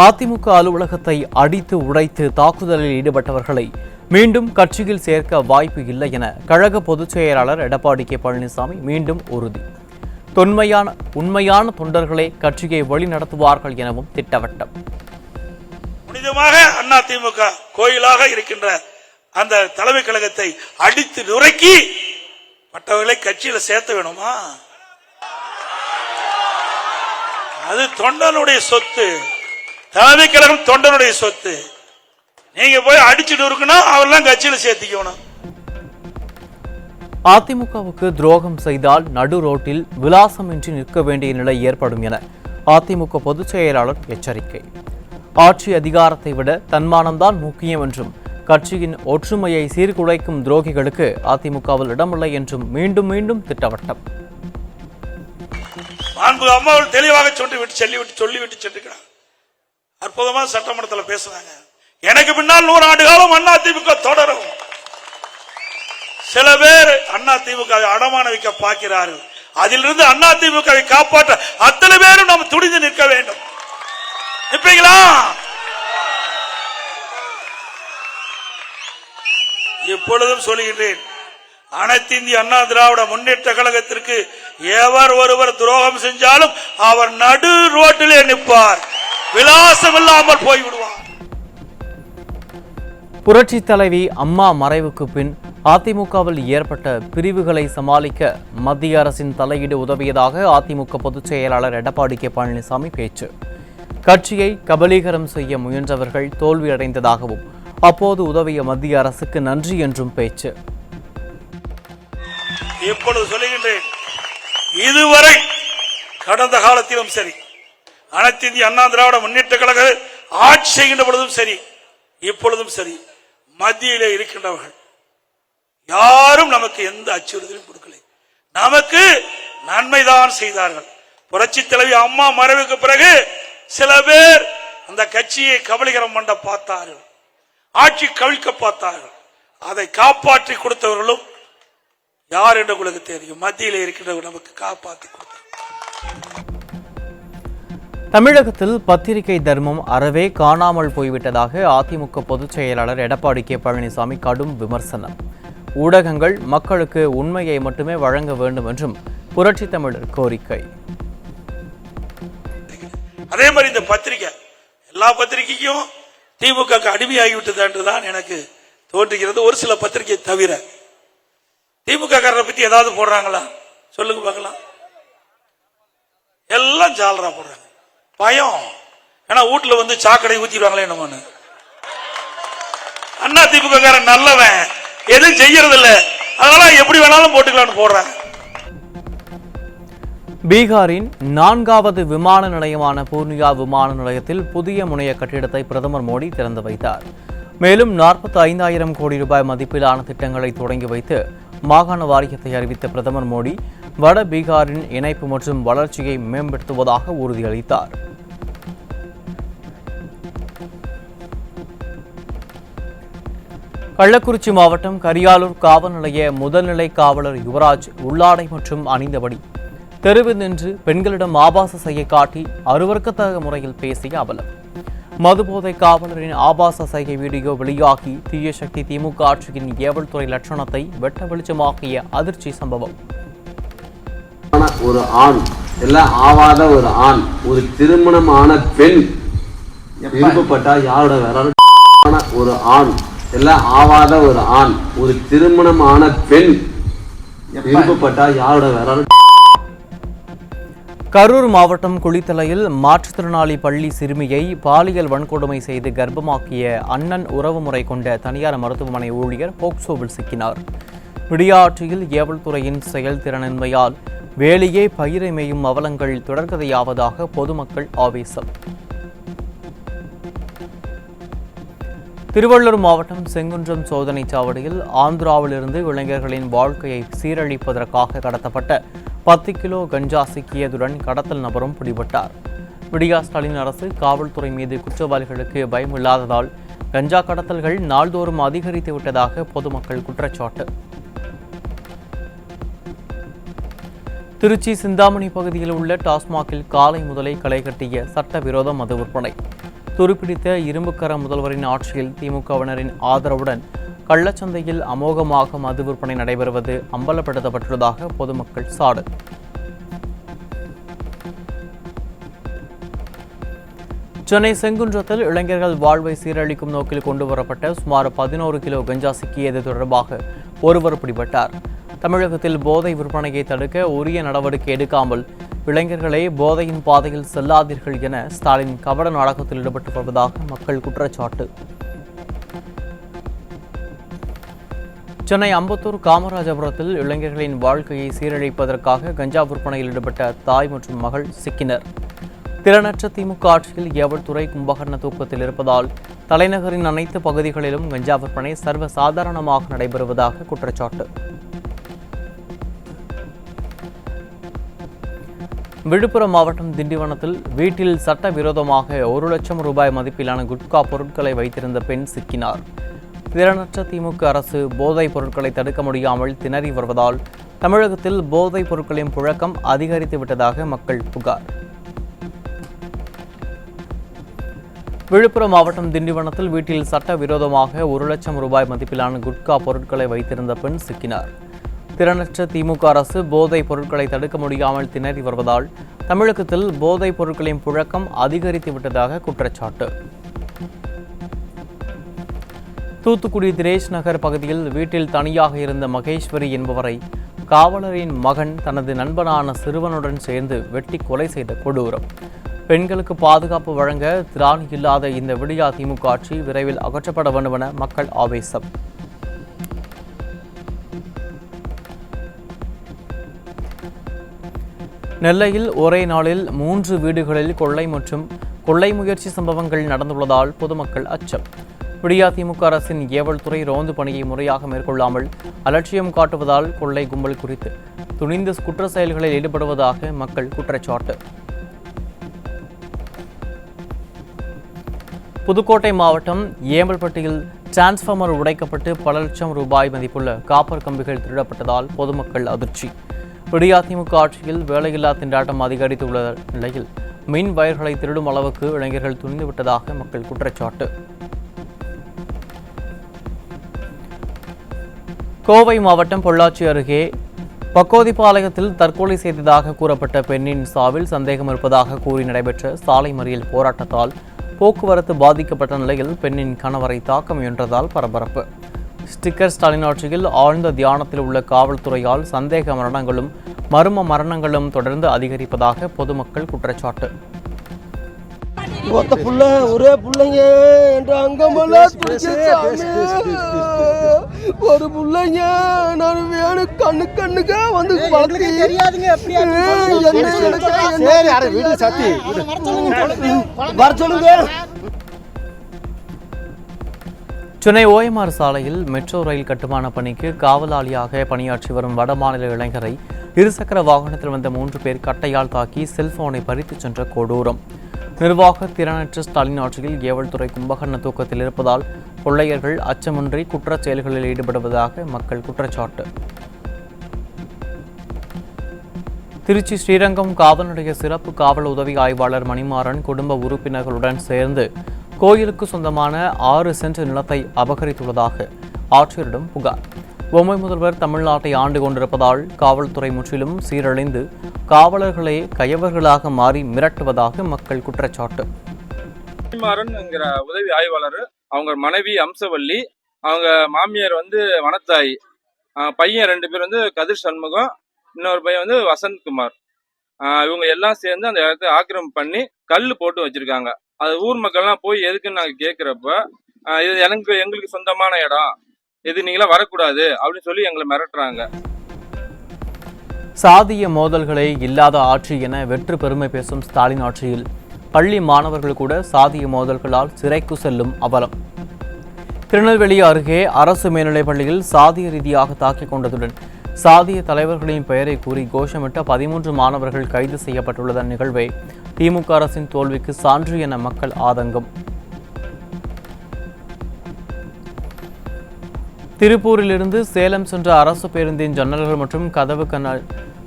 அதிமுக அலுவலகத்தை அடித்து உடைத்து தாக்குதலில் ஈடுபட்டவர்களை மீண்டும் கட்சியில் சேர்க்க வாய்ப்பு இல்லை என கழக பொதுச் செயலாளர் எடப்பாடி கே பழனிசாமி மீண்டும் உறுதி. உண்மையான தொண்டர்களே கட்சியை வழிநடத்துவார்கள் எனவும் திட்டவட்டம். புனிதமாக அதிமுக கோயிலாக இருக்கின்ற அந்த தலைமை கழகத்தை அடித்து நுரைக்கி மற்றவர்களை கட்சியில சேர்த்த வேணுமா? அது தொண்டனுடைய சொத்து. தலைமை கழகம் தொண்டனுடைய சொத்து. நீங்க போய் அடிச்சுட்டு இருக்கணும், அவரெல்லாம் கட்சியில சேர்த்திக்கணும். அதிமுகவுக்கு துரோகம் செய்தால் நடு ரோட்டில் விலாசமின்றி நிற்க வேண்டிய நிலை ஏற்படும் என அதிமுக பொதுச் செயலாளர் எச்சரிக்கை. ஆட்சி அதிகாரத்தை விட தன்மானம்தான் முக்கியம் என்றும் கட்சியின் ஒற்றுமையை சீர்குலைக்கும் துரோகிகளுக்கு அதிமுகவில் இடமில்லை என்றும் மீண்டும் மீண்டும் திட்டவட்டம். அம்மாவில் தெளிவாக சொல்லிவிட்டு சென்றுக்கிறார். அற்புதமா சட்டமன்றத்தில் பேசுறாங்க. எனக்கு பின்னால் 100 ஆண்டு காலம் அதிமுக தொடரும். சில பேர் அதிமுகவை அடமான வைக்க பார்க்கிறார்கள். அதிலிருந்து அதிமுகவை காப்பாற்ற அத்தனை பேரும் நாம் துணிந்து நிற்க வேண்டும். நிற்பீங்களா? இப்பொழுதும் சொல்லுகின்றேன், அனைத்து இந்திய அண்ணா திராவிட முன்னேற்ற கழகத்திற்கு எவர் ஒருவர் துரோகம் செஞ்சாலும் அவர் நடு ரோட்டிலே நிற்பார், விலாசம் இல்லாமல் போய்விடுவார். புரட்சி தலைவி அம்மா மறைவுக்கு பின் அதிமுகவில் ஏற்பட்ட பிரிவுகளை சமாளிக்க மத்திய அரசின் தலையீடு உதவியதாக அதிமுக பொதுச் செயலாளர் எடப்பாடி கே பழனிசாமி பேச்சு. கட்சியை கபலீகரம் செய்ய முயன்றவர்கள் தோல்வியடைந்ததாகவும் அப்போது உதவிய மத்திய அரசுக்கு நன்றி என்றும் பேச்சு. இப்பொழுது சொல்லுகின்றேன், இதுவரை கடந்த காலத்திலும் சரி, அனைத்து இந்திய அண்ணா திராவிட முன்னேற்ற கழக ஆட்சி செய்கின்ற பொழுதும் சரி, இப்பொழுதும் சரி, மத்தியிலே இருக்கின்றவர்கள் யாரும் நமக்கு எந்த அச்சுறுத்தலும் கொடுக்கல. நமக்கு நன்மைதான் செய்தார்கள். புரட்சி தலைவி அம்மா மறைவுக்கு பிறகு சில பேர் அந்த கட்சியை கபலீகரம் பண்ண பார்த்தார்கள், ஆட்சி கவிழ்க்க பார்த்தார்கள். அதை காப்பாற்றி கொடுத்தவர்களும் யார் என்று உங்களுக்கு தெரியும். மத்தியில் இருக்கின்றவர்கள் நமக்கு காப்பாற்றி கொடுத்தார். தமிழகத்தில் பத்திரிகை தர்மம் அறவே காணாமல் போய்விட்டதாக அதிமுக பொதுச் செயலாளர் எடப்பாடி கே பழனிசாமி கடும் விமர்சனம். ஊடகங்கள் மக்களுக்கு உண்மையை மட்டுமே வழங்க வேண்டும் என்றும் புரட்சி தமிழர் கோரிக்கை. அதே மாதிரி இந்த பத்திரிகை எல்லா பத்திரிகைக்கும் திமுக அடிமையாகிவிட்டது என்றுதான் எனக்கு தோன்றுகிறது. ஒரு சில பத்திரிகை தவிர திமுக காரரை பத்தி ஏதாவது போடுறாங்களா? சொல்லுங்க பார்க்கலாம். எல்லாம் ஜாலரா போடுறாங்க. பயம். ஏன்னா வீட்டுல வந்து சாக்கடை ஊத்திடுவாங்களே என்னமோன்னு. அண்ணா திமுக காரன் நல்லவன், எதுவும் செய்யறது இல்ல, அதனால எப்படி வேணாலும் போட்டுக்கலாம்னு போடுறாங்க. பீகாரின் 4வது விமான நிலையமான பூர்ணியா விமான நிலையத்தில் புதிய முனைய கட்டிடத்தை பிரதமர் மோடி திறந்து வைத்தார். மேலும் 45,000 கோடி ரூபாய் மதிப்பிலான திட்டங்களை தொடங்கி வைத்து மாகாண வாரியத்தை அறிவித்த பிரதமர் மோடி வட பீகாரின் இணைப்பு மற்றும் வளர்ச்சியை மேம்படுத்துவதாக உறுதியளித்தார். கள்ளக்குறிச்சி மாவட்டம் கரியாலூர் காவல் நிலைய முதல்நிலை காவலர் யுவராஜ் உள்ளாடை மற்றும் அணிந்தபடி தெருவில் நின்று பெண்களிடம் ஆபாச செய்கை காட்டி அருவருக்கத்தக்க முறையில் பேசிய அவலம். மதுபோதை காவலரின் ஆபாச செய்கை வீடியோ வெளியாகி தீய சக்தி திமுக ஆட்சியின் ஏவல்துறை லட்சணத்தை வெட்ட வெளிச்சமாக்கிய அதிர்ச்சி சம்பவம். ஒரு ஆண் எல்லாம் ஆவாத ஒரு ஆண், ஒரு திருமணமான பெண் விருப்பப்பட்டா யாரோட வேற ஒரு ஆண் எல்லாம் ஆவாத ஒரு ஆண், ஒரு திருமணமான பெண் விருப்பப்பட்டா யாரோட வேற. கரூர் மாவட்டம் குளித்தலையில் மாற்றுத்திறனாளி பள்ளி சிறுமியை பாலியல் வன்கொடுமை செய்து கர்ப்பமாக்கிய அண்ணன் உறவுமுறை கொண்ட தனியார் மருத்துவமனை ஊழியர் போக்சோவில் சிக்கினார். விடியாட்சியில் ஏவல்துறையின் செயல்திறனின்மையால் வேலையே பயிரை மேயும் அவலங்கள் தொடர்கதையாவதாக பொதுமக்கள் ஆவேசம். திருவள்ளூர் மாவட்டம் செங்குன்றம் சோதனை சாவடியில் ஆந்திராவிலிருந்து இளைஞர்களின் வாழ்க்கையை சீரழிப்பதற்காக கடத்தப்பட்ட 10 கிலோ கஞ்சா சிக்கியதுடன் கடத்தல் நபரும் பிடிபட்டார். விடியா ஸ்டாலின் அரசு காவல்துறை மீது குற்றவாளிகளுக்கு பயம் இல்லாததால் கஞ்சா கடத்தல்கள் நாள்தோறும் அதிகரித்து விட்டதாக பொதுமக்கள் குற்றச்சாட்டு. திருச்சி சிந்தாமணி பகுதியில் உள்ள டாஸ்மாகில் காலை முதலே களை கட்டிய சட்டவிரோத மது விற்பனை. துருப்பிடித்த இரும்புக்கர முதல்வரின் ஆட்சியில் திமுகவினரின் ஆதரவுடன் கள்ளச்சந்தையில் அமோகமாக மது விற்பனை நடைபெறுவது அம்பலப்படுத்தப்பட்டுள்ளதாக பொதுமக்கள் சாடு. சென்னை செங்குன்றத்தில் இளைஞர்கள் வாழ்வை சீரழிக்கும் நோக்கில் கொண்டுவரப்பட்ட சுமார் 11 கிலோ கஞ்சா சிக்கியது தொடர்பாக ஒருவர் பிடிபட்டார். தமிழகத்தில் போதை விற்பனையை தடுக்க உரிய நடவடிக்கை எடுக்காமல் இளைஞர்களை போதையின் பாதையில் செல்லாதீர்கள் என ஸ்டாலின் கபட நாடகத்தில் ஈடுபட்டு வருவதாக மக்கள் குற்றச்சாட்டு. சென்னை அம்பத்தூர் காமராஜபுரத்தில் இளைஞர்களின் வாழ்க்கையை சீரழிப்பதற்காக கஞ்சா விற்பனையில் ஈடுபட்ட தாய் மற்றும் மகள் சிக்கினர். திறனற்ற திமுக ஆட்சியில் ஏவல்துறை கும்பகர்ண தூக்கத்தில் இருப்பதால் தலைநகரின் அனைத்து பகுதிகளிலும் கஞ்சா விற்பனை சர்வசாதாரணமாக நடைபெறுவதாக குற்றச்சாட்டு. விழுப்புரம் மாவட்டம் திண்டிவனத்தில் வீட்டில் சட்டவிரோதமாக 1 லட்சம் ரூபாய் மதிப்பிலான குட்கா பொருட்களை வைத்திருந்த பெண் சிக்கினார். திறனற்ற திமுக அரசு போதைப் பொருட்களை தடுக்க முடியாமல் திணறி வருவதால் தமிழகத்தில் போதைப் பொருட்களின் புழக்கம் அதிகரித்து விட்டதாக மக்கள் புகார். விழுப்புரம் மாவட்டம் திண்டிவனத்தில் வீட்டில் சட்டவிரோதமாக 1 லட்சம் ரூபாய் மதிப்பிலான குட்கா பொருட்களை வைத்திருந்த பெண் சிக்கினார். திறனற்ற திமுக அரசு போதைப் பொருட்களை தடுக்க முடியாமல் திணறி வருவதால் தமிழகத்தில் போதைப் பொருட்களின் புழக்கம் அதிகரித்து விட்டதாக குற்றச்சாட்டு. தூத்துக்குடி திரேஷ் நகர் பகுதியில் வீட்டில் தனியாக இருந்த மகேஸ்வரி என்பவரை காவலரின் மகன் தனது நண்பனான சிறுவனுடன் சேர்ந்து வெட்டி கொலை செய்த கொடூரம். பெண்களுக்கு பாதுகாப்பு வழங்க திராணி இல்லாத இந்த விடியா திமுக ஆட்சி விரைவில் அகற்றப்பட வேண்டும் என மக்கள் ஆவேசம். நெல்லையில் ஒரே நாளில் 3 வீடுகளில் கொள்ளை மற்றும் கொள்ளை முயற்சி சம்பவங்கள் நடந்துள்ளதால் பொதுமக்கள் அச்சம். விடியா திமுக அரசின் ஏவல்துறை ரோந்து பணியை முறையாக மேற்கொள்ளாமல் அலட்சியம் காட்டுவதால் கொள்ளை கும்பல் குறித்து துணிந்து குற்ற செயல்களில் ஈடுபடுவதாக மக்கள் குற்றச்சாட்டு. புதுக்கோட்டை மாவட்டம் ஏம்பல்பட்டியில் டிரான்ஸ்பார்மர் உடைக்கப்பட்டு பல லட்சம் ரூபாய் மதிப்புள்ள காப்பர் கம்பிகள் திருடப்பட்டதால் பொதுமக்கள் அதிர்ச்சி. விடியா திமுக ஆட்சியில் வேலையில்லா திண்டாட்டம் அதிகரித்துள்ள நிலையில் மின் வயர்களை திருடும் அளவுக்கு இளைஞர்கள் துணிந்துவிட்டதாக மக்கள் குற்றச்சாட்டு. கோவை மாவட்டம் பொள்ளாச்சி அருகே பக்கோதிபாளையத்தில் தற்கொலை செய்ததாக கூறப்பட்ட பெண்ணின் சாவில் சந்தேகம் இருப்பதாக கூறி நடைபெற்ற சாலை மறியல் போராட்டத்தால் போக்குவரத்து பாதிக்கப்பட்ட நிலையில் பெண்ணின் கணவரை தாக்க முயன்றதால் பரபரப்பு. ஸ்டிக்கர் ஸ்டாலின் ஆட்சியில் ஆழ்ந்த தியானத்தில் உள்ள காவல்துறையால் சந்தேக மரணங்களும் மர்ம மரணங்களும் தொடர்ந்து அதிகரிப்பதாக பொதுமக்கள் குற்றச்சாட்டு. ஒரே பிள்ளைங்க என்ற அங்கமெல்லாம் ஒரு பிள்ளைங்க நான் வேணும் கண்ணுக்க வந்து வர சொல்லுங்க. சென்னை ஓஎம்ஆர் சாலையில் மெட்ரோ ரயில் கட்டுமான பணிக்கு காவலாளியாக பணியாற்றி வரும் வடமாநில இளைஞரை இருசக்கர வாகனத்தில் வந்த 3 பேர் கட்டையால் தாக்கி செல்போனை பறித்துச் சென்ற கொடூரம். நிர்வாக திறனற்ற ஸ்டாலின் ஆட்சியில் ஏவல்துறை கும்பகர்ண தூக்கத்தில் இருப்பதால் கொள்ளையர்கள் அச்சமின்றி குற்றச் செயல்களில் ஈடுபடுவதாக மக்கள் குற்றச்சாட்டு. திருச்சி ஸ்ரீரங்கம் காவல் நிலைய சிறப்பு காவல் உதவி ஆய்வாளர் மணிமாறன் குடும்ப உறுப்பினர்களுடன் சேர்ந்து கோயிலுக்கு சொந்தமான 6 சென்ட் நிலத்தை அபகரித்துள்ளதாக ஆட்சியரிடம் புகார். பொம்மை முதல்வர் தமிழ்நாட்டை ஆண்டு கொண்டிருப்பதால் காவல்துறை முற்றிலும் சீரழிந்து காவலர்களை கயவர்களாக மாறி மிரட்டுவதாக மக்கள் குற்றச்சாட்டு. மணிமாறன் என்கிற உதவி ஆய்வாளர், அவங்க மனைவி அம்சவல்லி, அவங்க மாமியார் வனத்தாயி, பையன் 2 பேர் கதிர் சண்முகம், இன்னொரு பையன் வசந்த்குமார். இவங்க எல்லாம் சேர்ந்து அந்த இடத்த ஆக்கிரமிப்பு பண்ணி கல் போட்டு வச்சிருக்காங்க. அது ஊர் மக்கள்லாம் போய் எதுக்குன்னு நாங்கள் கேட்குறப்ப இது எங்களுக்கு சொந்தமான இடம், இது நீங்களாம் வரக்கூடாது அப்படின்னு சொல்லி எங்களை மிரட்டுறாங்க. சாதிய மோதல்களே இல்லாத ஆட்சி என வெற்று பெருமை பேசும் ஸ்டாலின் ஆட்சியில் பள்ளி மாணவர்கள் கூட சாதிய மோதல்களால் சிறைக்கு செல்லும் அவலம். திருநெல்வேலி அருகே அரசு மேல்நிலைப் பள்ளியில் சாதிய ரீதியாக தாக்கிக் கொண்டதுடன் சாதிய தலைவர்களின் பெயரை கூறி கோஷமிட்ட 13 மாணவர்கள் கைது செய்யப்பட்டுள்ளதன் நிகழ்வே திமுக அரசின் தோல்விக்கு சான்று என மக்கள் ஆதங்கம். திருப்பூரிலிருந்து சேலம் சென்ற அரசு பேருந்தின் ஜன்னல்கள் மற்றும் கதவு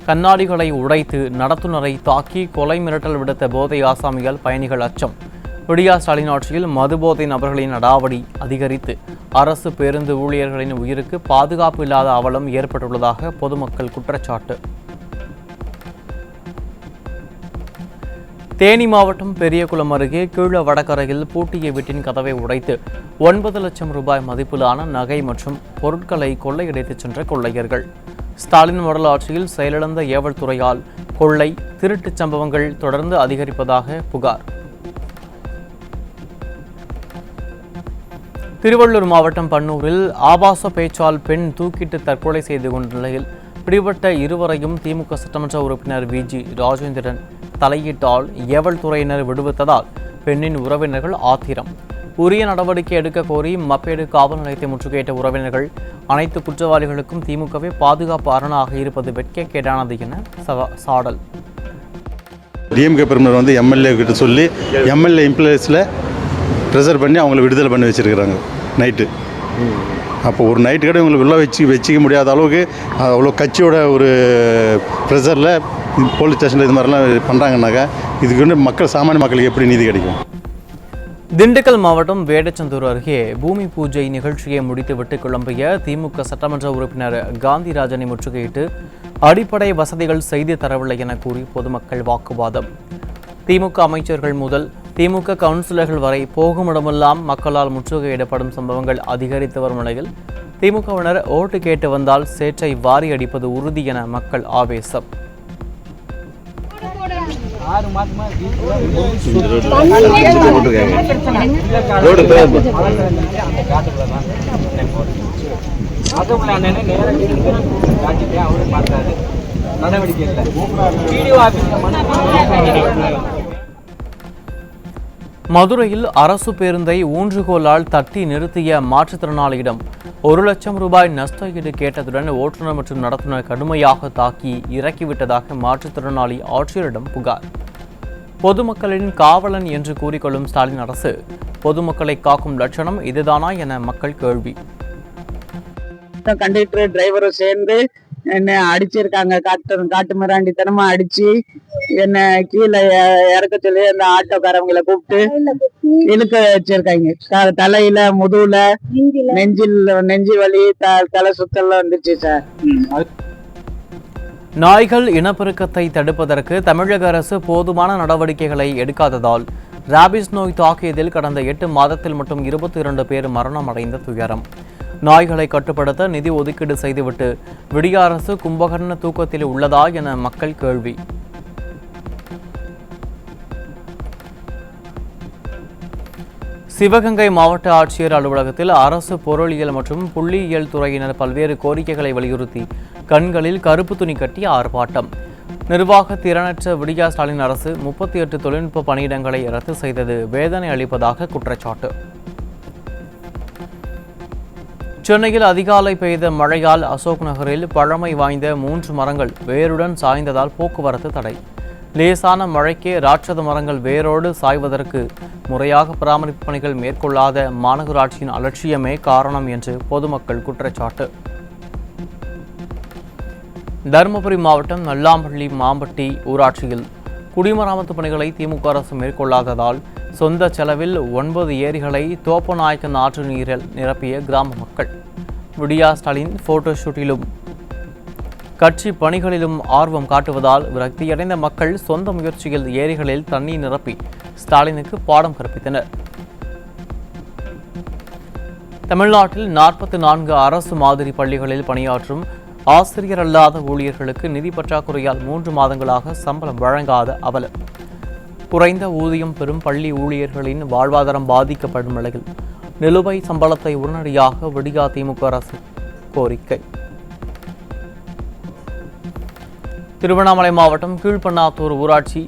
கண்ணாடிகளை உடைத்து நடத்துனரை தாக்கி கொலை மிரட்டல் விடுத்த போதை ஆசாமியால் பயணிகள் அச்சம். விடியா ஸ்டாலின் ஆட்சியில் மதுபோதை நபர்களின் அடாவடி அதிகரித்து அரசு பேருந்து ஊழியர்களின் உயிருக்கு பாதுகாப்பு இல்லாத அவலம் ஏற்பட்டுள்ளதாக பொதுமக்கள் குற்றச்சாட்டு. தேனி மாவட்டம் பெரியகுளம் அருகே கீழ வடகரையில் பூட்டிய வீட்டின் கதவை உடைத்து 9 லட்சம் ரூபாய் மதிப்பிலான நகை மற்றும் பொருட்களை கொள்ளையடித்துச் சென்ற கொள்ளையர்கள். ஸ்டாலின் மாடல் ஆட்சியில் செயலிழந்த ஏவல் துறையால் கொள்ளை, திருட்டுச் சம்பவங்கள் தொடர்ந்து அதிகரிப்பதாக புகார். திருவள்ளூர் மாவட்டம் பன்னூரில் ஆபாச பேச்சால் பெண் தூக்கிட்டு தற்கொலை செய்து கொண்ட நிலையில் பிடிபட்ட இருவரையும் திமுக சட்டமன்ற உறுப்பினர் விஜி ராஜேந்திரன் தலையிட்டால் ஏவல் துறையினர் விடுவித்ததால் பெண்ணின் உறவினர்கள் ஆத்திரம். உரிய நடவடிக்கை எடுக்க கோரி மப்பேடு காவல் நிலையத்தை முற்றுகையிட்ட உறவினர்கள் அனைத்து குற்றவாளிகளுக்கும் திமுகவே பாதுகாப்பு அரணாக இருப்பது வெட்கக்கேடானது என சாடல். டிஎம்கே பிரமுகர் வந்து எம்எல்ஏ கிட்ட சொல்லி எம்எல்ஏ இம்ப்ளாயிஸில் ப்ரெஷர் பண்ணி அவங்கள விடுதலை பண்ணி வச்சுருக்கிறாங்க நைட்டு. அப்போ ஒரு நைட்டு கூட இவங்களுக்கு உள்ள வச்சிக்க முடியாத அளவுக்கு அவ்வளோ கட்சியோட ஒரு ப்ரெஷரில் போலீஸ் ஸ்டேஷனில் இது மாதிரிலாம் பண்ணுறாங்கன்னாக்கா இதுக்கு வந்து சாமானிய மக்களுக்கு எப்படி நீதி கிடைக்கும்? திண்டுக்கல் மாவட்டம் வேடச்சந்தூர் அருகே பூமி பூஜை நிகழ்ச்சியை முடித்துவிட்டு கிளம்பிய திமுக சட்டமன்ற உறுப்பினர் காந்திராஜனை முற்றுகையிட்டு அடிப்படை வசதிகள் செய்து தரவில்லை என கூறி பொதுமக்கள் வாக்குவாதம். திமுக அமைச்சர்கள் முதல் திமுக கவுன்சிலர்கள் வரை போகுமிடமெல்லாம் மக்களால் முற்றுகையிடப்படும் சம்பவங்கள் அதிகரித்து வரும் நிலையில் திமுகவினர் ஓட்டு கேட்டு வந்தால் சேற்றை வாரி அடிப்பது உறுதி என மக்கள் ஆவேசம். மதுரையில் அரசு பேருந்தை ஊன்றுகோலால் தட்டி நிறுத்திய மாற்றுத்திறனாளியிடம் 1 லட்சம் ரூபாய் நஷ்ட ஈடு கேட்டதுடன் ஓட்டுநர் மற்றும் நடத்துனர் கடுமையாக தாக்கி இறக்கிவிட்டதாக மாற்றுத்திறனாளி ஆட்சியரிடம் புகார். பொதுமக்களின் காவலன் என்று கூறிக்கொள்ளும் ஸ்டாலின் அரசு பொதுமக்களை காக்கும் லட்சணம் இதுதானா என மக்கள் கேள்வி. கண்டக்டர் டிரைவரும் சேர்ந்து என்ன அடிச்சிருக்காங்க, காட்டு மிராண்டித்தனமா அடிச்சு என்ன கீழே இறக்க சொல்லி அந்த ஆட்டோக்காரவங்களை கூப்பிட்டு இழுக்க வச்சிருக்காங்க. தலையில, முதுகுல, நெஞ்சு வலி, தலை சுத்தல் வந்துருச்சு சார். நாய்கள் இனப்பெருக்கத்தை தடுப்பதற்கு தமிழக அரசு போதுமான நடவடிக்கைகளை எடுக்காததால் ராபிஸ் நோய் தாக்கியதில் கடந்த 8 மாதத்தில் மட்டும் 22 பேர் மரணம் அடைந்த துயரம். நாய்களை கட்டுப்படுத்த நிதி ஒதுக்கீடு செய்துவிட்டு விடிய அரசு கும்பகர்ண தூக்கத்தில் உள்ளதா என மக்கள் கேள்வி. சிவகங்கை மாவட்ட ஆட்சியர் அலுவலகத்தில் அரசு பொருளியல் மற்றும் புள்ளியியல் துறையினர் பல்வேறு கோரிக்கைகளை வலியுறுத்தி கண்களில் கருப்பு துணி கட்டி ஆர்ப்பாட்டம். நிர்வாக திறனற்ற விடியா ஸ்டாலின் அரசு 38 தொழில்நுட்ப பணியிடங்களை ரத்து செய்தது வேதனை அளிப்பதாக குற்றச்சாட்டு. சென்னையில் அதிகாலை பெய்த மழையால் அசோக் நகரில் பழமை வாய்ந்த 3 மரங்கள் வேருடன் சாய்ந்ததால் போக்குவரத்து தடை. லேசான மழைக்கே ராட்சத மரங்கள் வேரோடு சாய்வதற்கு முறையாக பராமரிப்பு பணிகள் மேற்கொள்ளாத மாநகராட்சியின் அலட்சியமே காரணம் என்று பொதுமக்கள் குற்றச்சாட்டு. தருமபுரி மாவட்டம் நல்லாம்பள்ளி மாம்பட்டி ஊராட்சியில் குடிமராமத்து பணிகளை திமுக அரசு மேற்கொள்ளாததால் சொந்த செலவில் 9 ஏரிகளை தோப்பநாயக்கன் ஆற்று நீரில் நிரப்பிய கிராம மக்கள். விடியா ஸ்டாலின் போட்டோஷூட்டிலும் கட்சி பணிகளிலும் ஆர்வம் காட்டுவதால் விரக்தியடைந்த மக்கள் சொந்த முயற்சியில் ஏரிகளில் தண்ணீர் நிரப்பி ஸ்டாலினுக்கு பாடம் கற்பித்தனர். தமிழ்நாட்டில் 44 அரசு மாதிரி பள்ளிகளில் பணியாற்றும் ஆசிரியர் அல்லாத ஊழியர்களுக்கு நிதி பற்றாக்குறையால் 3 மாதங்களாக சம்பளம் வழங்காத அவலம். குறைந்த ஊதியம் பெறும் பள்ளி ஊழியர்களின் வாழ்வாதாரம் பாதிக்கப்படும் நிலையில் நிலுவை சம்பளத்தை உடனடியாக விடியா திமுக அரசு கோரிக்கை. திருவண்ணாமலை மாவட்டம் கீழ்பண்ணாத்தூர் ஊராட்சி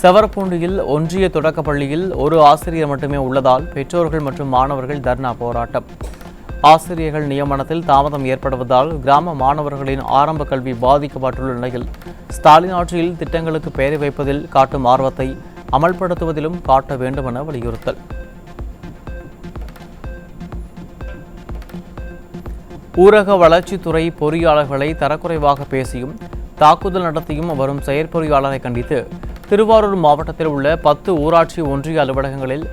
செவரப்பூண்டியில் ஒன்றிய தொடக்கப்பள்ளியில் ஒரு ஆசிரியர் மட்டுமே உள்ளதால் பெற்றோர்கள் மற்றும் மாணவர்கள் தர்ணா போராட்டம். ஆசிரியர்கள் நியமனத்தில் தாமதம் ஏற்படுவதால் கிராம மாணவர்களின் ஆரம்ப கல்வி பாதிக்கப்பட்டுள்ள நிலையில் ஸ்டாலின் ஆட்சியில் திட்டங்களுக்கு பெயர் வைப்பதில் காட்டும் ஆர்வத்தை அமல்படுத்துவதிலும் காட்ட வேண்டும் என வலியுறுத்தல். ஊரக வளர்ச்சித்துறை பொறியாளர்களை தரக்குறைவாக பேசியும் தாக்குதல் நடத்தியும் வரும் செயற்பொறியாளரை கண்டித்து திருவாரூர் மாவட்டத்தில் உள்ள 10 ஊராட்சி ஒன்றிய அலுவலகங்களில்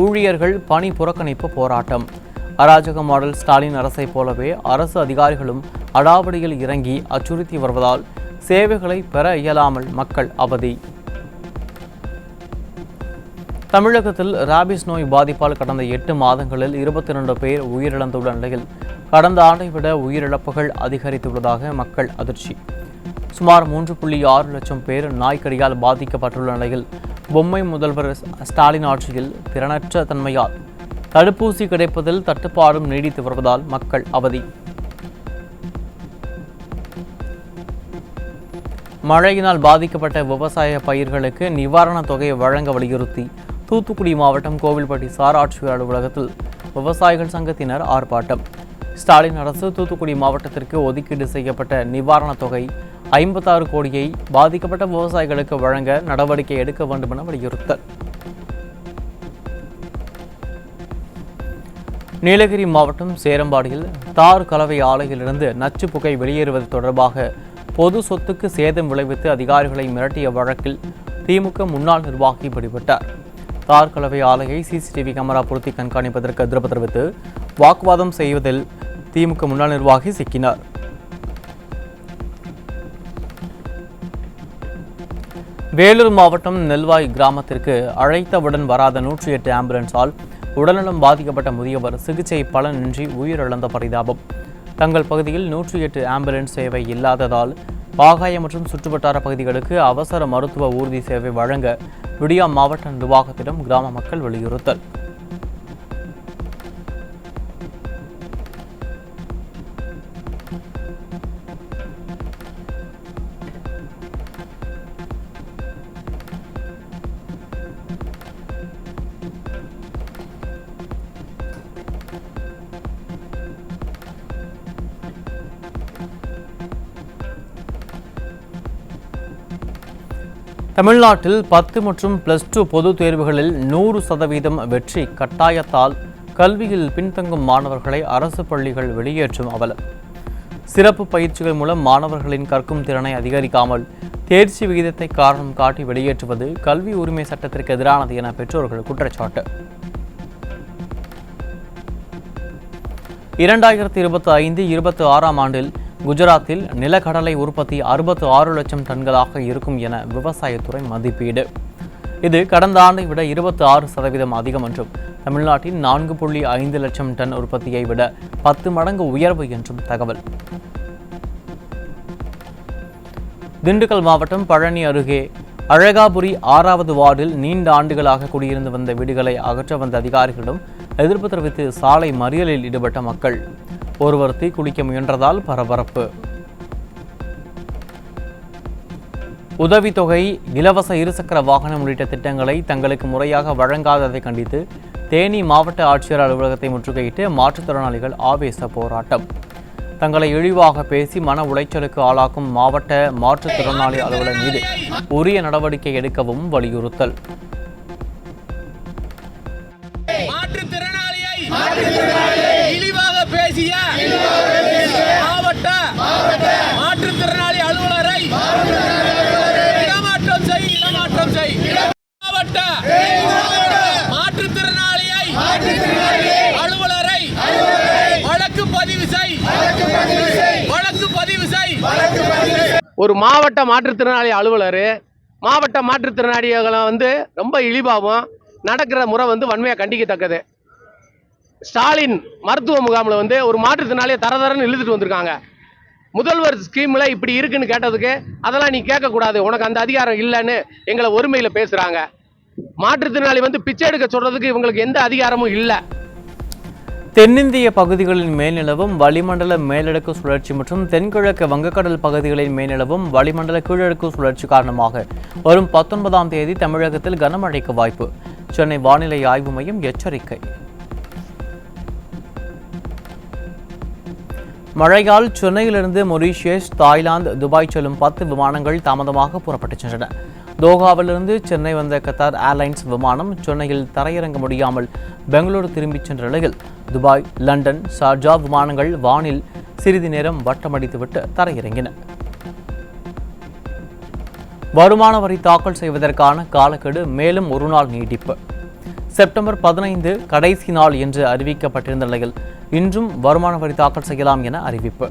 ஊழியர்கள் பணி புறக்கணிப்பு போராட்டம். அராஜக மாடல் ஸ்டாலின் அரசை போலவே அரசு அதிகாரிகளும் அடாவடியில் இறங்கி அச்சுறுத்தி வருவதால் சேவைகளை பெற இயலாமல் மக்கள் அவதி. தமிழகத்தில் ராபிஸ் நோய் பாதிப்பால் கடந்த 8 மாதங்களில் 22 பேர் உயிரிழந்துள்ள நிலையில் கடந்த ஆண்டை விட உயிரிழப்புகள் அதிகரித்துள்ளதாக மக்கள் அதிர்ச்சி. சுமார் 3.6 லட்சம் பேர் நாய்க்கடியால் பாதிக்கப்பட்டுள்ள நிலையில் பொம்மை முதல்வர் ஸ்டாலின் ஆட்சியில் திறனற்ற தன்மையால் தடுப்பூசி கிடைப்பதில் தட்டுப்பாடும் நீடித்து வருவதால் மக்கள் அவதி. மழையினால் பாதிக்கப்பட்ட விவசாய பயிர்களுக்கு நிவாரணத் தொகையை வழங்க வலியுறுத்தி தூத்துக்குடி மாவட்டம் கோவில்பட்டி சார் ஆட்சியர் அலுவலகத்தில் விவசாயிகள் சங்கத்தினர் ஆர்ப்பாட்டம். ஸ்டாலின் அரசு தூத்துக்குடி மாவட்டத்திற்கு ஒதுக்கீடு செய்யப்பட்ட நிவாரணத் தொகை 56 கோடியை பாதிக்கப்பட்ட விவசாயிகளுக்கு வழங்க நடவடிக்கை எடுக்க வேண்டும் என வலியுறுத்தல். நீலகிரி மாவட்டம் சேரம்பாடியில் தார் கலவை ஆலையிலிருந்து நச்சு புகை வெளியேறுவது தொடர்பாக பொது சொத்துக்கு சேதம் விளைவித்து அதிகாரிகளை மிரட்டிய வழக்கில் திமுக முன்னாள் நிர்வாகி பிடிபட்டார். தார் கலவை ஆலையை சிசிடிவி கேமரா பொருத்தி கண்காணிப்பதற்கு எதிர்ப்பு தெரிவித்து வாக்குவாதம் செய்வதில் திமுக முன்னாள் நிர்வாகி சிக்கினார். வேலூர் மாவட்டம் நெல்வாய் கிராமத்திற்கு அழைத்தவுடன் வராத 108 ஆம்புலன்ஸால் உடல்நலம் பாதிக்கப்பட்ட முதியவர் சிகிச்சை பலனின்றி உயிரிழந்த பரிதாபம். தங்கள் பகுதியில் 108 ஆம்புலன்ஸ் சேவை இல்லாததால் பாகாயம் மற்றும் சுற்றுவட்டார பகுதிகளுக்கு அவசர மருத்துவ ஊர்தி சேவை வழங்க விடியா மாவட்ட நிர்வாகத்திடம் கிராம மக்கள் வலியுறுத்தல். தமிழ்நாட்டில் 10 மற்றும் +2 பொதுத் தேர்வுகளில் 100% வெற்றி கட்டாயத்தால் கல்வியில் பின்தங்கும் மாணவர்களை அரசு பள்ளிகள் வெளியேற்றும் அவலம். சிறப்பு பயிற்சிகள் மூலம் மாணவர்களின் கற்கும் திறனை அதிகரிக்காமல் தேர்ச்சி விகிதத்தை காரணம் காட்டி வெளியேற்றுவது கல்வி உரிமை சட்டத்திற்கு எதிரானது என பெற்றோர்கள் குற்றச்சாட்டு. 2025-26ஆம் ஆண்டில் குஜராத்தில் நிலக்கடலை உற்பத்தி 66 லட்சம் டன்களாக இருக்கும் என விவசாயத்துறை மதிப்பீடு. இது கடந்த ஆண்டை விட 26% அதிகம் என்றும் தமிழ்நாட்டின் 4.5 லட்சம் டன் உற்பத்தியை விட 10 மடங்கு உயர்வு என்றும் தகவல். திண்டுக்கல் மாவட்டம் பழனி அருகே அழகாபுரி 6வது வார்டில் நீண்ட ஆண்டுகளாக குடியிருந்து வந்த வீடுகளை அகற்ற வந்த அதிகாரிகளிடம் எதிர்ப்பு தெரிவித்து சாலை மறியலில் ஈடுபட்ட மக்கள். ஒருவர் தீக்குளிக்க முயன்றதால் பரபரப்பு. உதவித்தொகை, இலவச இருசக்கர வாகனம் உள்ளிட்ட திட்டங்களை தங்களுக்கு முறையாக வழங்காததை கண்டித்து தேனி மாவட்ட ஆட்சியர் அலுவலகத்தை முற்றுகையிட்டு மாற்றுத்திறனாளிகள் ஆவேச போராட்டம். தங்களை இழிவாக பேசி மன உளைச்சலுக்கு ஆளாக்கும் மாவட்ட மாற்றுத்திறனாளி அலுவலர் மீது உரிய நடவடிக்கை எடுக்கவும் வலியுறுத்தல். இழிவாக பேசிய மாவட்ட மாற்றுத்திறனாளி அலுவலரை இடமாற்றம் செய். மாவட்ட மாற்றுத்திறனாளியை அலுவலரை வழக்கு பதிவு செய். ஒரு மாவட்ட மாற்றுத்திறனாளி அலுவலர் மாவட்ட மாற்றுத்திறனாளிகளை ரொம்ப இழிவாகவும் நடக்கிற முறை வன்மையாக கண்டிக்கத்தக்கது. ஸ்டாலின் மருத்துவ முகாமில் ஒரு மாற்றுத்திறனாளியை தரதரன்னு இழுத்துட்டு வந்திருக்காங்க. முதல்வர் ஸ்கீமில் இப்படி இருக்குன்னு கேட்டதுக்கு அதெல்லாம் நீ கேட்கக்கூடாது, உனக்கு அந்த அதிகாரம் இல்லைன்னு எங்களை ஒருமையில் பேசுகிறாங்க. மாற்றுத்திறனாளி பிச்சை எடுக்க சொல்றதுக்கு இவங்களுக்கு எந்த அதிகாரமும் இல்லை. தென்னிந்திய பகுதிகளின் மேல்நிலவும் வளிமண்டல மேலடுக்கு சுழற்சி மற்றும் தென்கிழக்கு வங்கக்கடல் பகுதிகளின் மேல்நிலவும் வளிமண்டல கீழடுக்கு சுழற்சி காரணமாக வரும் 19ஆம் தேதி தமிழகத்தில் கனமழைக்கு வாய்ப்பு. சென்னை வானிலை ஆய்வு மையம் எச்சரிக்கை. மழையால் சென்னையிலிருந்து மொரீஷியஸ், தாய்லாந்து, துபாய் செல்லும் 10 விமானங்கள் தாமதமாக புறப்பட்டுச் சென்றன. தோஹாவிலிருந்து சென்னை வந்த கத்தார் ஏர்லைன்ஸ் விமானம் சென்னையில் தரையிறங்க முடியாமல் பெங்களூரு திரும்பிச் சென்ற நிலையில் துபாய், லண்டன், ஷார்ஜா விமானங்கள் வானில் சிறிது நேரம் வட்டமடித்துவிட்டு தரையிறங்கின. வருமான வரி தாக்கல் செய்வதற்கான காலக்கெடு மேலும் ஒரு நாள் நீட்டிப்பு. செப்டம்பர் 15 கடைசி நாள் என்று அறிவிக்கப்பட்டிருந்த நிலையில் இன்றும் வருமான வரி தாக்கல் செய்யலாம் என அறிவிப்பு.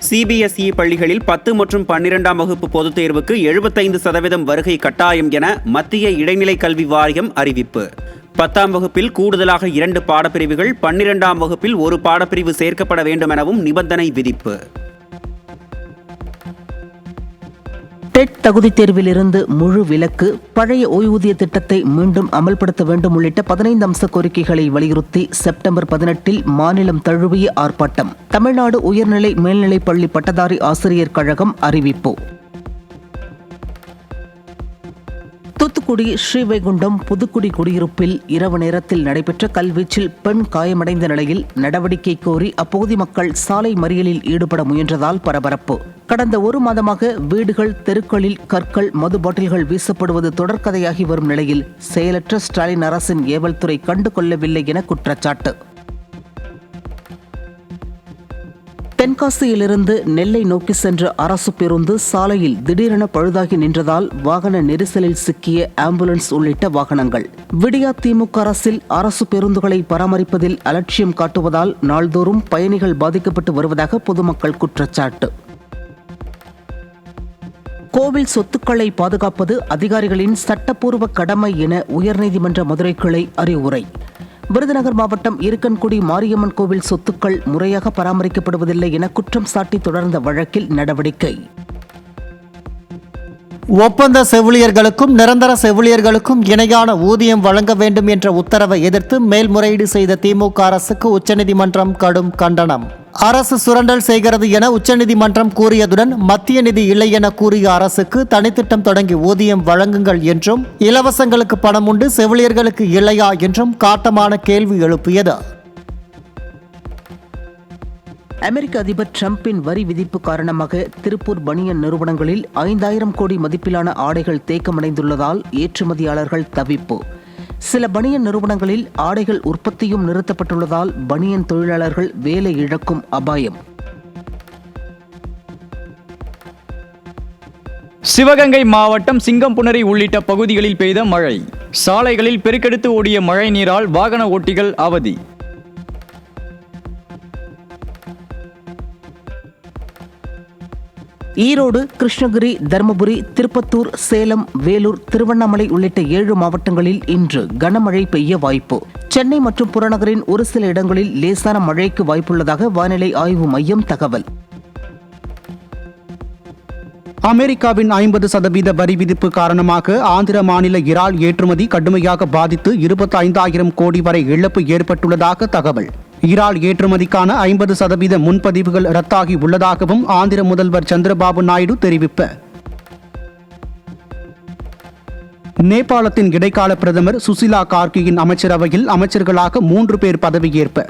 சிபிஎஸ்இ பள்ளிகளில் 10 மற்றும் 12ஆம் வகுப்பு பொதுத் தேர்வுக்கு 75% வருகை கட்டாயம் என மத்திய இடைநிலை கல்வி வாரியம் அறிவிப்பு. 10ஆம் வகுப்பில் கூடுதலாக 2 பாடப்பிரிவுகள், 12ஆம் வகுப்பில் ஒரு பாடப்பிரிவு சேர்க்கப்பட வேண்டும் எனவும் நிபந்தனை விதிப்பு. டெட் தகுதி தேர்விலிருந்து முழு விலக்கு, பழைய ஓய்வூதிய திட்டத்தை மீண்டும் அமல்படுத்த வேண்டும் உள்ளிட்ட 15 அம்ச கோரிக்கைகளை வலியுறுத்தி செப்டம்பர் 18 மாநிலம் தழுவிய ஆர்ப்பாட்டம். தமிழ்நாடு உயர்நிலை மேல்நிலைப் பள்ளி பட்டதாரி ஆசிரியர் கழகம் அறிவிப்பு. தூத்துக்குடி ஸ்ரீவைகுண்டம் புதுக்குடி குடியிருப்பில் இரவு நேரத்தில் நடைபெற்ற கல்வீச்சில் பெண் காயமடைந்த நிலையில் நடவடிக்கை கோரி அப்பகுதி மக்கள் சாலை மறியலில் ஈடுபட முயன்றதால் பரபரப்பு. கடந்த ஒரு மாதமாக வீடுகள், தெருக்களில் கற்கள், மது பாட்டில்கள் வீசப்படுவது தொடர்கதையாகி வரும் நிலையில் செயலற்ற ஸ்டாலின் அரசின் ஏவல் துறை கண்டு கொள்ளவில்லை என குற்றச்சாட்டு. தென்காசியிலிருந்து நெல்லை நோக்கி சென்ற அரசு பேருந்து சாலையில் திடீரென பழுதாகி நின்றதால் வாகன நெரிசலில் சிக்கிய ஆம்புலன்ஸ் உள்ளிட்ட வாகனங்கள். விடியா திமுக அரசில் அரசு பேருந்துகளை பராமரிப்பதில் அலட்சியம் காட்டுவதால் நாள்தோறும் பயணிகள் பாதிக்கப்பட்டு வருவதாக பொதுமக்கள் குற்றச்சாட்டு. கோவில் சொத்துக்களை பாதுகாப்பது அதிகாரிகளின் சட்டப்பூர்வ கடமை என உயர்நீதிமன்ற மதுரை கிளை அறிவுரை. விருதுநகர் மாவட்டம் இருக்கன்குடி மாரியம்மன் கோவில் சொத்துக்கள் முறையாக பராமரிக்கப்படுவதில்லை என குற்றம் சாட்டி தொடர்ந்த வழக்கில் நடவடிக்கை. ஒப்பந்த செவிலியர்களுக்கும் நிரந்தர செவிலியர்களுக்கும் இணையான ஊதியம் வழங்க வேண்டும் என்ற உத்தரவை எதிர்த்து மேல்முறையீடு செய்த திமுக அரசுக்கு உச்சநீதிமன்றம் கடும் கண்டனம். அரசு சுரண்டல் செய்கிறது என உச்சநீதிமன்றம் கூறியதுடன் மத்திய நிதி இல்லை என கூறிய அரசுக்கு தனித்திட்டம் தொடங்கி ஊதியம் வழங்குங்கள் என்றும் இலவசங்களுக்கு பணம் உண்டு, செவிலியர்களுக்கு இல்லையா என்றும் காட்டமான கேள்வி எழுப்பியது. அமெரிக்க அதிபர் டிரம்பின் வரி விதிப்பு காரணமாக திருப்பூர் பனியன் நிறுவனங்களில் 5000 கோடி மதிப்பிலான ஆடைகள் தேக்கமடைந்துள்ளதால் ஏற்றுமதியாளர்கள் தவிப்பு. சில பனியன் நிறுவனங்களில் ஆடைகள் உற்பத்தியும் நிறுத்தப்பட்டுள்ளதால் பனியன் தொழிலாளர்கள் வேலை இழக்கும் அபாயம். சிவகங்கை மாவட்டம் சிங்கம்புணரி உள்ளிட்ட பகுதிகளில் பெய்த மழை. சாலைகளில் பெருக்கெடுத்து ஓடிய மழை நீரால் வாகன ஓட்டிகள் அவதி. ஈரோடு, கிருஷ்ணகிரி, தருமபுரி, திருப்பத்தூர், சேலம், வேலூர், திருவண்ணாமலை உள்ளிட்ட 7 மாவட்டங்களில் இன்று கனமழை பெய்ய வாய்ப்பு. சென்னை மற்றும் புறநகரின் ஒரு சில இடங்களில் லேசான மழைக்கு வாய்ப்புள்ளதாக வானிலை ஆய்வு மையம் தகவல். அமெரிக்காவின் 50% வரி விதிப்பு காரணமாக ஆந்திர மாநில இறால் ஏற்றுமதி கடுமையாக பாதித்து 25,000 கோடி வரை இழப்பு ஏற்பட்டுள்ளதாக தகவல். இறால் ஏற்றுமதிக்கான 50% முன்பதிவுகள் ரத்தாகி உள்ளதாகவும் ஆந்திர முதல்வர் சந்திரபாபு நாயுடு தெரிவிப்பு. நேபாளத்தின் இடைக்கால பிரதமர் சுசிலா கார்கியின் அமைச்சரவையில் அமைச்சர்களாக 3 பேர் பதவியேற்பு.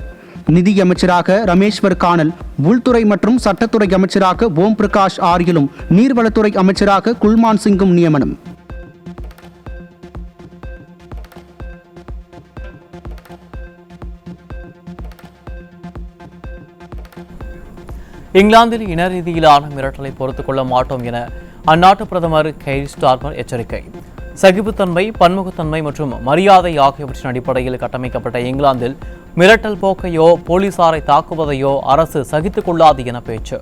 நிதியமைச்சராக ரமேஸ்வர் கானல், உள்துறை மற்றும் சட்டத்துறை அமைச்சராக ஓம் பிரகாஷ் ஆரியலும், நீர்வளத்துறை அமைச்சராக குல்மான் சிங்கும் நியமனம். இங்கிலாந்தில் இன ரீதியிலான மிரட்டலை பொறுத்துக் கொள்ள மாட்டோம் என அந்நாட்டு பிரதமர் கெய்ர் ஸ்டார்மர் எச்சரிக்கை. சகிப்புத்தன்மை, பன்முகத்தன்மை மற்றும் மரியாதை ஆகியவற்றின் அடிப்படையில் கட்டமைக்கப்பட்ட இங்கிலாந்தில் மிரட்டல் போக்கையோ போலீசாரை தாக்குவதையோ அரசு சகித்துக் கொள்ளாது என பேச்சு.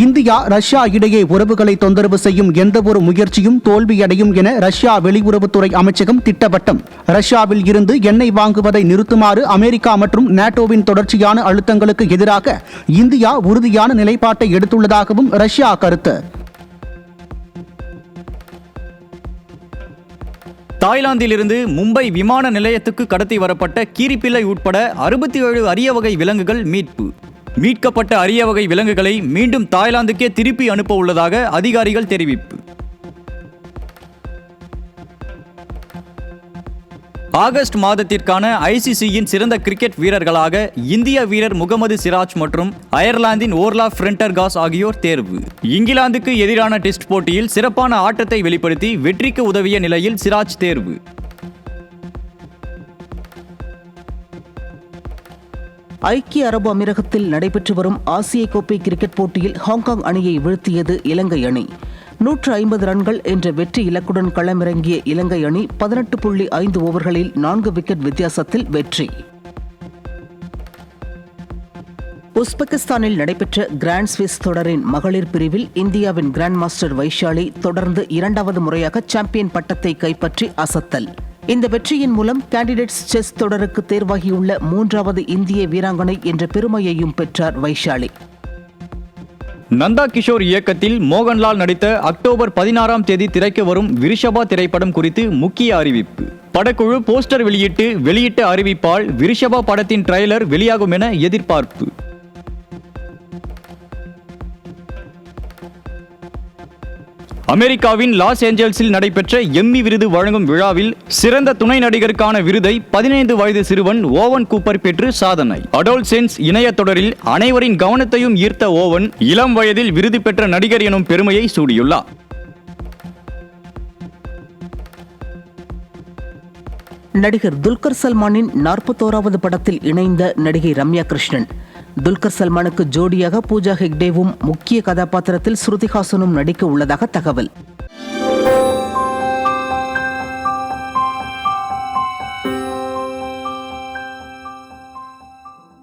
இந்தியா ரஷ்யா இடையே உறவுகளை தொந்தரவு செய்யும் எந்தவொரு முயற்சியும் தோல்வியடையும் என ரஷ்யா வெளியுறவுத்துறை அமைச்சகம் திட்டவட்டம். ரஷ்யாவில் இருந்து எண்ணெய் வாங்குவதை நிறுத்துமாறு அமெரிக்கா மற்றும் நேட்டோவின் தொடர்ச்சியான அழுத்தங்களுக்கு எதிராக இந்தியா உறுதியான நிலைப்பாட்டை எடுத்துள்ளதாகவும் ரஷ்யா கருத்து. தாய்லாந்திலிருந்து மும்பை விமான நிலையத்துக்கு கடத்தி வரப்பட்ட கீரிப்பிள்ளை உட்பட 67 அரிய வகை விலங்குகள் மீட்பு. மீட்கப்பட்ட அரிய வகை விலங்குகளை மீண்டும் தாய்லாந்துக்கே திருப்பி அனுப்ப உள்ளதாக அதிகாரிகள் தெரிவிப்பு. ஆகஸ்ட் மாதத்திற்கான ஐசிசியின் சிறந்த கிரிக்கெட் வீரர்களாக இந்திய வீரர் முகமது சிராஜ் மற்றும் அயர்லாந்தின் ஓர்லா ஃப்ரெண்டர்காஸ் ஆகியோர் தேர்வு. இங்கிலாந்துக்கு எதிரான டெஸ்ட் போட்டியில் சிறப்பான ஆட்டத்தை வெளிப்படுத்தி வெற்றிக்கு உதவிய நிலையில் சிராஜ் தேர்வு. ஐக்கிய அரபு அமீரகத்தில் நடைபெற்று வரும் ஆசிய கோப்பை கிரிக்கெட் போட்டியில் ஹாங்காங் அணியை வீழ்த்தியது இலங்கை அணி. 150 ரன்கள் என்ற வெற்றி இலக்குடன் களமிறங்கிய இலங்கை அணி 18.5 ஓவர்களில் 4 விக்கெட் வித்தியாசத்தில் வெற்றி. உஸ்பெகிஸ்தானில் நடைபெற்ற கிராண்ட் ஸ்விஸ் தொடரின் மகளிர் பிரிவில் இந்தியாவின் கிராண்ட் மாஸ்டர் வைஷாலி தொடர்ந்து 2வது முறையாக சாம்பியன் பட்டத்தை கைப்பற்றி அசத்தல். இந்த வெற்றியின் மூலம் கேண்டிடேட்ஸ் செஸ் தொடருக்கு தேர்வாகியுள்ள 3வது இந்திய வீராங்கனை என்ற பெருமையையும் பெற்றார் வைஷாலி. நந்தா கிஷோர் இயக்கத்தில் மோகன்லால் நடித்த அக்டோபர் 16ஆம் தேதி திரைக்கு வரும் விருஷபா திரைப்படம் குறித்து முக்கிய அறிவிப்பு. படக்குழு போஸ்டர் வெளியிட்ட அறிவிப்பால் விருஷபா படத்தின் ட்ரெய்லர் வெளியாகும் என எதிர்பார்ப்பு. அமெரிக்காவின் லாஸ் ஏஞ்சல்ஸில் நடைபெற்ற எம்மி விருது வழங்கும் விழாவில் சிறந்த துணை நடிகருக்கான விருதை 15 வயது சிறுவன் ஓவன் கூப்பர் பெற்று சாதனை. அடோல்சென்ஸ் இணைய தொடரில் அனைவரின் கவனத்தையும் ஈர்த்த ஓவன் இளம் வயதில் விருது பெற்ற நடிகர் எனும் பெருமையை சூடியுள்ளார். நடிகர் துல்கர் சல்மானின் 41வது படத்தில் இணைந்த நடிகை ரம்யா கிருஷ்ணன். துல்கர் சல்மானுக்கு ஜோடியாக பூஜா ஹெக்டேவும் முக்கிய கதாபாத்திரத்தில் ஸ்ருதிஹாசனும் நடிக்க உள்ளதாக தகவல்.